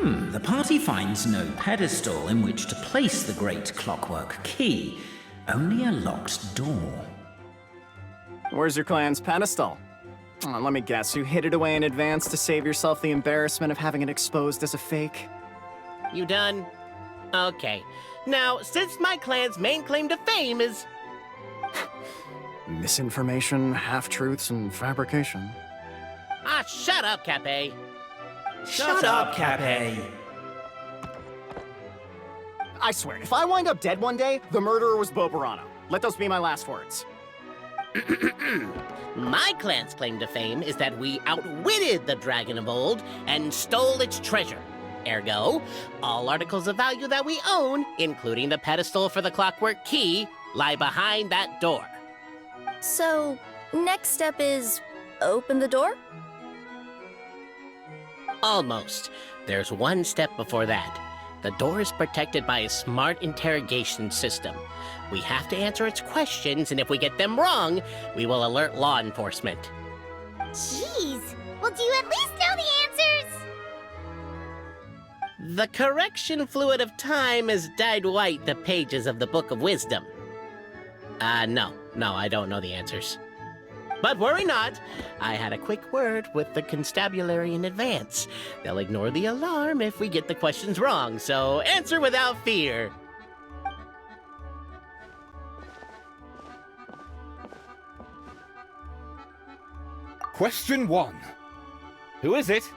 The party finds no pedestal in which to place the great clockwork key, only a locked door. Where's your clan's pedestal? Let me guess, you hid it away in advance to save yourself the embarrassment of having it exposed as a fake? You done? Okay. Now, since my clan's main claim to fame is... Misinformation, half-truths, and fabrication. Ah, shut up, Cape. Shut up, Cape. I swear, if I wind up dead one day, the murderer was Bobarano. Let those be my last words. My clan's claim to fame is that we outwitted the dragon of old and stole its treasure. Ergo, all articles of value that we own, including the pedestal for the clockwork key, lie behind that door. So, next step is open the door? Almost. There's one step before that. The door is protected by a smart interrogation system. We have to answer its questions, and if we get them wrong, we will alert law enforcement. Jeez! Well, do you at least know the answers? The correction fluid of time has dyed white the pages of the Book of Wisdom. No, I don't know the answers. But worry not, I had a quick word with the constabulary in advance. They'll ignore the alarm if we get the questions wrong, so answer without fear. Question 1. Who is it?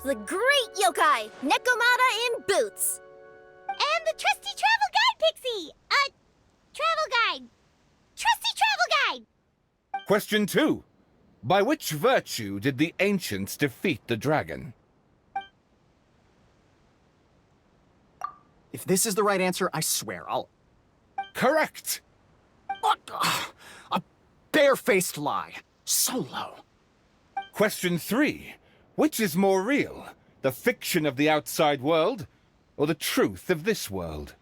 The great yokai, Nekomata in boots. And the trusty travel guide, Pixie! Travel guide! Trusty travel guide! Question 2. By which virtue did the ancients defeat the dragon? If this is the right answer, I swear I'll... Correct! What? A barefaced lie. So low. Question 3. Which is more real? The fiction of the outside world, or the truth of this world?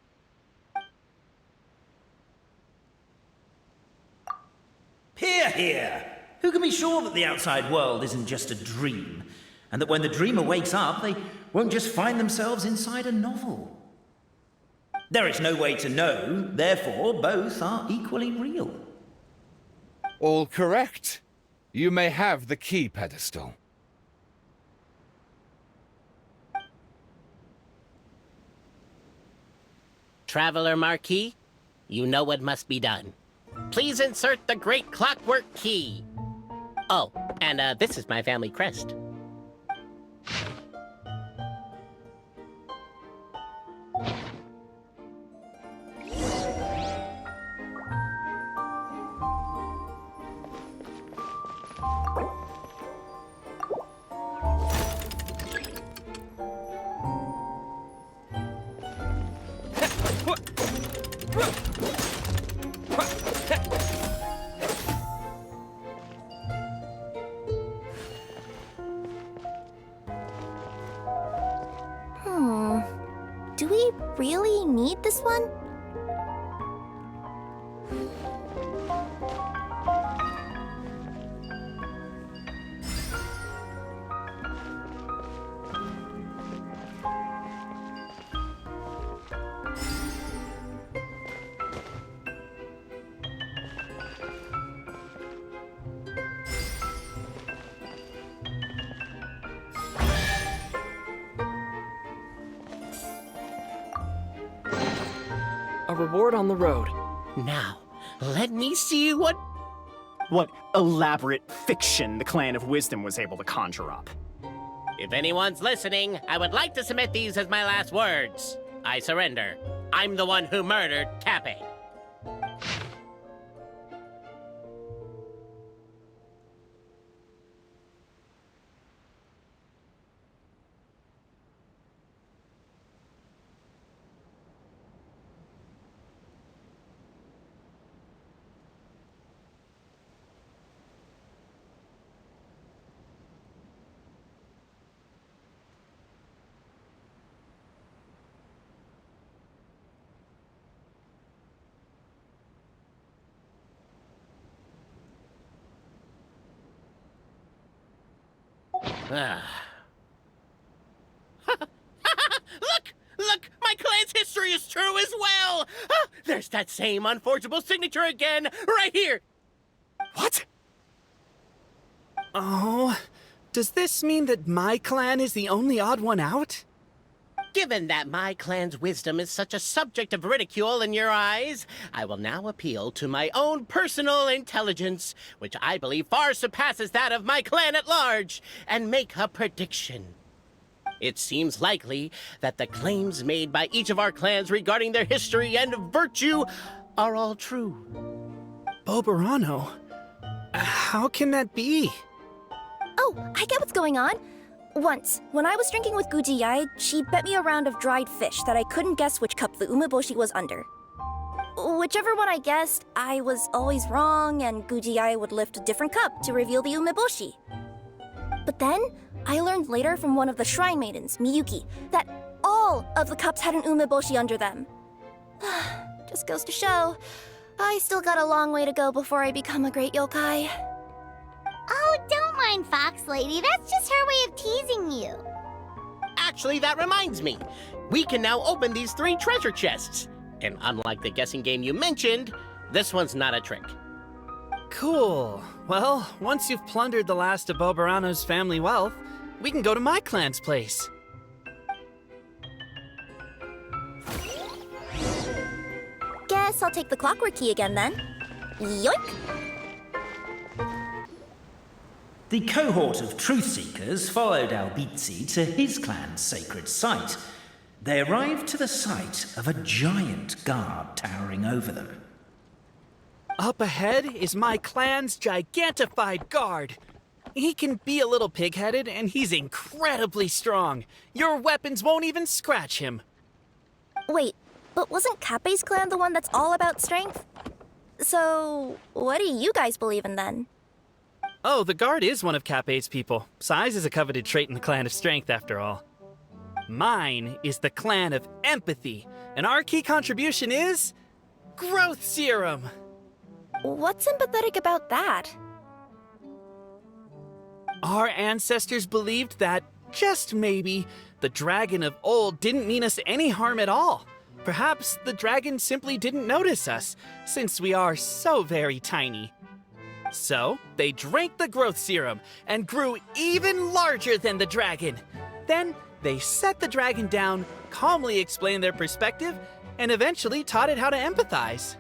Hear, hear! Who can be sure that the outside world isn't just a dream, and that when the dreamer wakes up, they won't just find themselves inside a novel? There is no way to know, therefore both are equally real. All correct. You may have the key pedestal. Traveler Marquis, you know what must be done. Please insert the great clockwork key. Oh, and this is my family crest. Do we really need this one? A reward on the road. Now, let me see what elaborate fiction the Clan of Wisdom was able to conjure up. If anyone's listening, I would like to submit these as my last words. I surrender. I'm the one who murdered Cape. Look! My clan's history is true as well! Ah, there's that same unforgeable signature again, right here! What? Oh, does this mean that my clan is the only odd one out? Given that my clan's wisdom is such a subject of ridicule in your eyes, I will now appeal to my own personal intelligence, which I believe far surpasses that of my clan at large, and make a prediction. It seems likely that the claims made by each of our clans regarding their history and virtue are all true. Boberano? How can that be? Oh, I get what's going on. Once, when I was drinking with Gujiyai, she bet me a round of dried fish that I couldn't guess which cup the umeboshi was under. Whichever one I guessed, I was always wrong, and Gujiyai would lift a different cup to reveal the umeboshi. But then, I learned later from one of the shrine maidens, Miyuki, that all of the cups had an umeboshi under them. Just goes to show, I still got a long way to go before I become a great yokai. Oh, don't mind Fox Lady. That's just her way of teasing you. Actually, that reminds me. We can now open these 3 treasure chests. And unlike the guessing game you mentioned, this one's not a trick. Cool. Well, once you've plundered the last of Boberano's family wealth, we can go to my clan's place. Guess I'll take the clockwork key again then. Yoink! The cohort of truth seekers followed Albizzi to his clan's sacred site. They arrived to the site of a giant guard towering over them. Up ahead is my clan's gigantified guard. He can be a little pig-headed, and he's incredibly strong. Your weapons won't even scratch him. Wait, but wasn't Kappei's clan the one that's all about strength? So, what do you guys believe in then? Oh, the guard is one of Kappei's people. Size is a coveted trait in the clan of strength, after all. Mine is the clan of empathy, and our key contribution is growth serum. What's empathetic about that? Our ancestors believed that, just maybe, the dragon of old didn't mean us any harm at all. Perhaps the dragon simply didn't notice us, since we are so very tiny. So, they drank the growth serum and grew even larger than the dragon. Then, they set the dragon down, calmly explained their perspective, and eventually taught it how to empathize.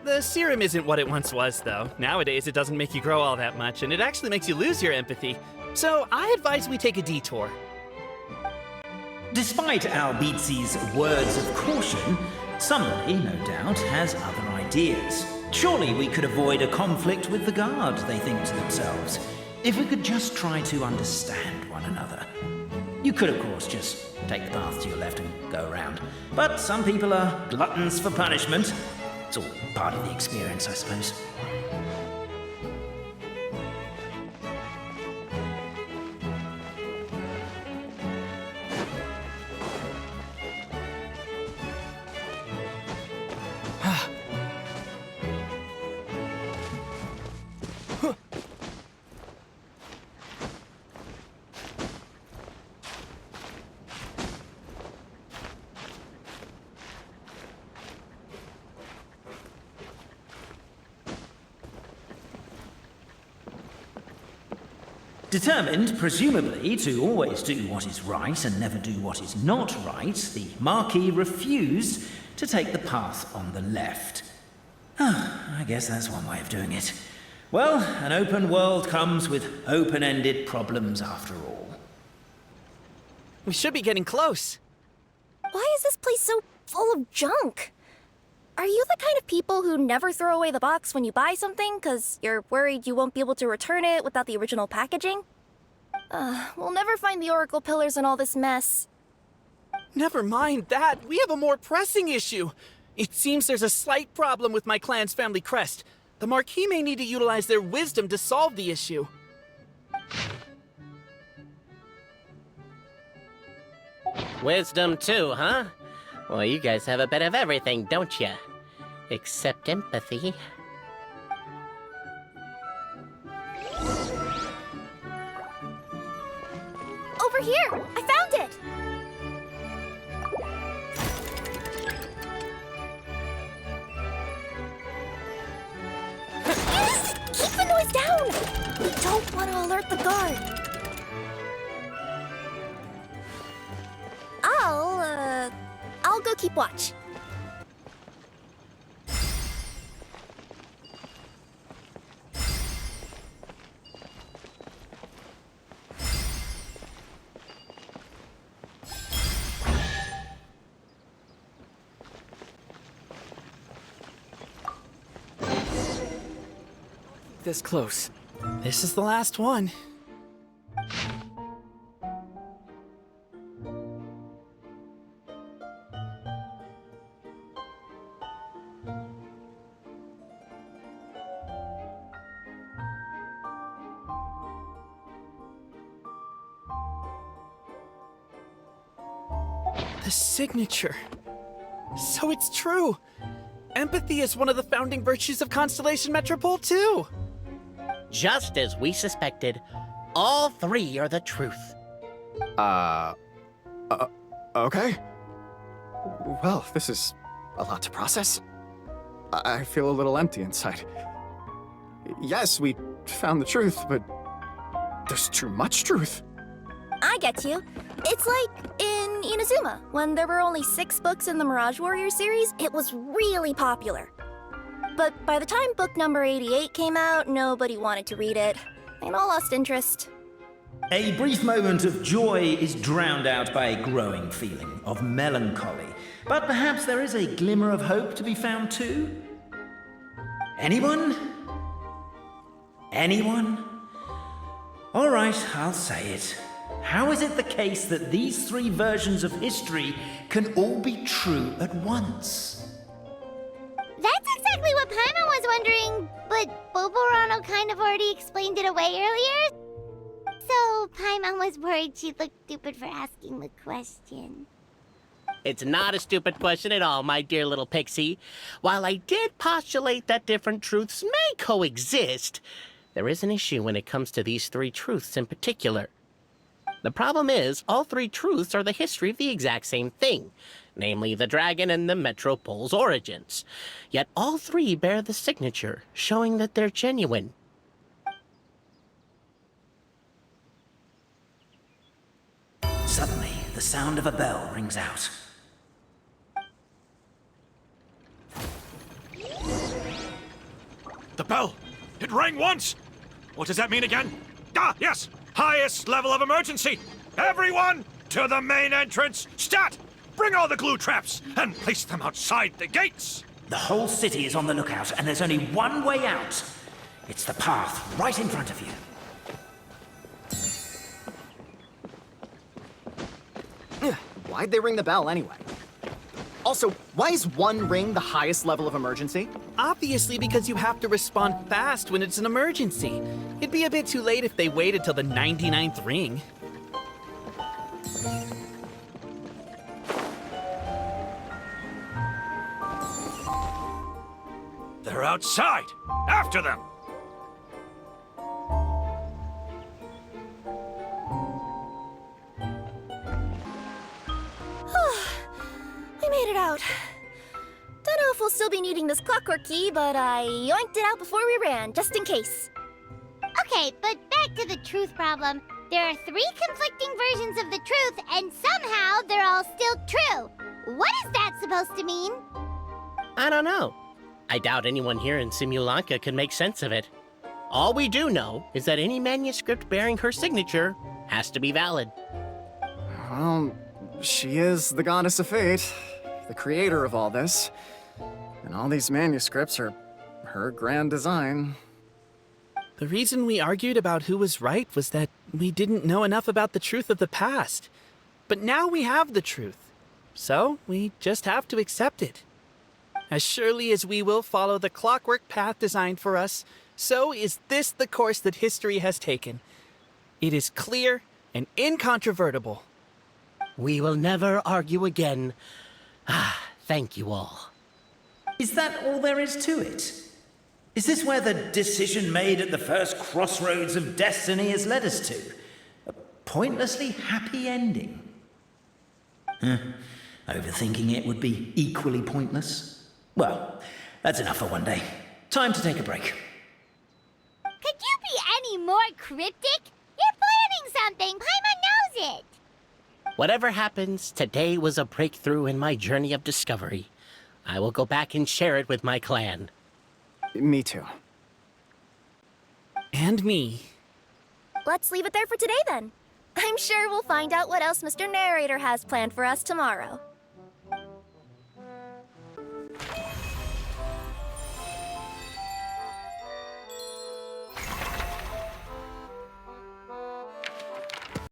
The serum isn't what it once was, though. Nowadays, it doesn't make you grow all that much, and it actually makes you lose your empathy. So, I advise we take a detour. Despite Albizzi's words of caution, somebody, no doubt, has other ideas. Surely we could avoid a conflict with the guard, they think to themselves, if we could just try to understand one another. You could, of course, just take the path to your left and go around. But some people are gluttons for punishment. It's all part of the experience, I suppose. Determined, presumably, to always do what is right and never do what is not right, the Marquis refused to take the path on the left. I guess that's one way of doing it. Well, an open world comes with open-ended problems after all. We should be getting close. Why is this place so full of junk? Are you the kind of people who never throw away the box when you buy something because you're worried you won't be able to return it without the original packaging? We'll never find the Oracle Pillars in all this mess. Never mind that. We have a more pressing issue. It seems there's a slight problem with my clan's family crest. The Marquis may need to utilize their wisdom to solve the issue. Wisdom too, huh? Well, you guys have a bit of everything, don't you? Except empathy. over here! I found it! Keep the noise down! We don't want to alert the guard. I'll go keep watch. This close. This is the last one. The signature. So it's true. Empathy is one of the founding virtues of Constellation Metropole, too. Just as we suspected, all three are the truth. Okay. Well, this is a lot to process. I feel a little empty inside. Yes, we found the truth, but there's too much truth. I get you. It's like in Inazuma, when there were only 6 books in the Mirage Warrior series, it was really popular. But by the time book number 88 came out, nobody wanted to read it. They all lost interest. A brief moment of joy is drowned out by a growing feeling of melancholy. But perhaps there is a glimmer of hope to be found too? Anyone? Anyone? All right, I'll say it. How is it the case that these 3 versions of history can all be true at once? That's exactly what Paimon was wondering, but Boborano kind of already explained it away earlier. So Paimon was worried she'd look stupid for asking the question. It's not a stupid question at all, my dear little pixie. While I did postulate that different truths may coexist, there is an issue when it comes to these 3 truths in particular. The problem is, all 3 truths are the history of the exact same thing, namely the dragon and the Metropole's origins. Yet all 3 bear the signature, showing that they're genuine. Suddenly, the sound of a bell rings out. The bell! It rang once! What does that mean again? Ah, yes! Highest level of emergency! Everyone, to the main entrance! Stat! Bring all the glue traps and place them outside the gates! The whole city is on the lookout, and there's only one way out. It's the path right in front of you. Why'd they ring the bell anyway? Also, why is 1 ring the highest level of emergency? Obviously because you have to respond fast when it's an emergency. It'd be a bit too late if they waited till the 99th ring. They're outside! After them! We made it out. Don't know if we'll still be needing this clockwork key, but I yoinked it out before we ran, just in case. Okay, but back to the truth problem. There are 3 conflicting versions of the truth, and somehow they're all still true. What is that supposed to mean? I don't know. I doubt anyone here in Simulanka could make sense of it. All we do know is that any manuscript bearing her signature has to be valid. Well, she is the goddess of fate, the creator of all this. And all these manuscripts are her grand design. The reason we argued about who was right was that we didn't know enough about the truth of the past. But now we have the truth. So we just have to accept it. As surely as we will follow the clockwork path designed for us, so is this the course that history has taken. It is clear and incontrovertible. We will never argue again. Thank you all. Is that all there is to it? Is this where the decision made at the first crossroads of destiny has led us to? pointlessly happy ending. Overthinking it would be equally pointless. Well, that's enough for one day. Time to take a break. Could you be any more cryptic? You're planning something. Paimon knows it. Whatever happens, today was a breakthrough in my journey of discovery. I will go back and share it with my clan. Me too. And me. Let's leave it there for today then. I'm sure we'll find out what else Mr. Narrator has planned for us tomorrow.